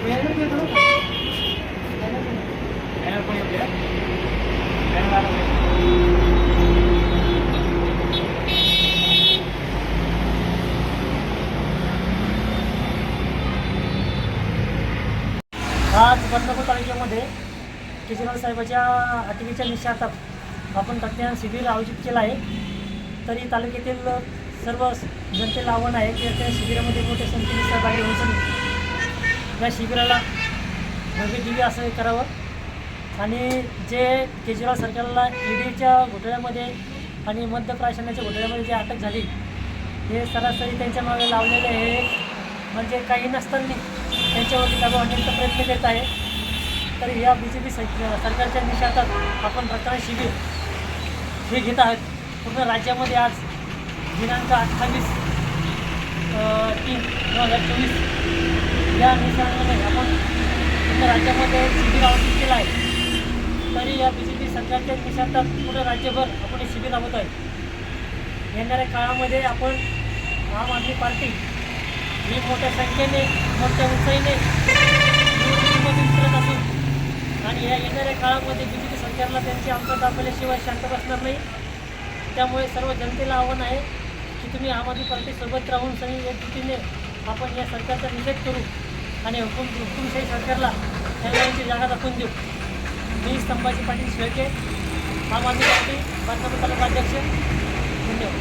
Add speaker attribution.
Speaker 1: आज बदनापूर तालुक्यामध्ये केजरीवाल साहेबांच्या अटकेच्या निषेधार्थ आपण रक्तदान शिबिर आयोजित केलं आहे. तरी तालुक्यातील सर्व जनतेला आव्हान आहे की त्या शिबिरामध्ये मोठ्या संख्येने सहभागी होऊन या शिबिराला भव्य दिव्य असं करावं आणि जे केजरीवाल सरकारला ईडीच्या घोटाळ्यामध्ये आणि मद्य प्राशनाच्या घोटाळ्यामध्ये जे अटक झाली हे सरासरी त्यांच्या मागे लावलेले आहे. म्हणजे काही नसताना त्यांच्यावरती दबाव आणण्याचा प्रयत्न करत आहे. तर या BJP सरकारच्या निषेधार्थ आपण रक्तदान शिबिर हे घेत आहोत. पूर्ण राज्यामध्ये आज दिनांक 28/3/2024 या निषेधामध्ये आपण पूर्ण राज्यामध्ये शिबिर आयोजित केलं आहे. तरी या BJP सरकारच्या निषेधार्थ पूर्ण राज्यभर आपण हे शिबिर राबवत आहे. येणाऱ्या काळामध्ये आपण आम आदमी पार्टी ही मोठ्या संख्येने मोठ्या उत्साहीने निवडणुकीमध्ये उतरत असून आणि या येणाऱ्या काळामध्ये BJP सरकारला त्यांची अंमलात दाखवल्याशिवाय शांत बसणार नाही. त्यामुळे सर्व जनतेला आव्हान आहे की तुम्ही आम आदमी पार्टीसोबत राहून सगळी एकजुटीने आपण या सरकारचा निषेध करू आणि हुकुमशाही सरकारला त्यांची जागा दाखवून देऊ. मी संभाजी पाटील शेळके, आम आदमी पार्टी बदनापूर तालुका अध्यक्ष. धन्यवाद.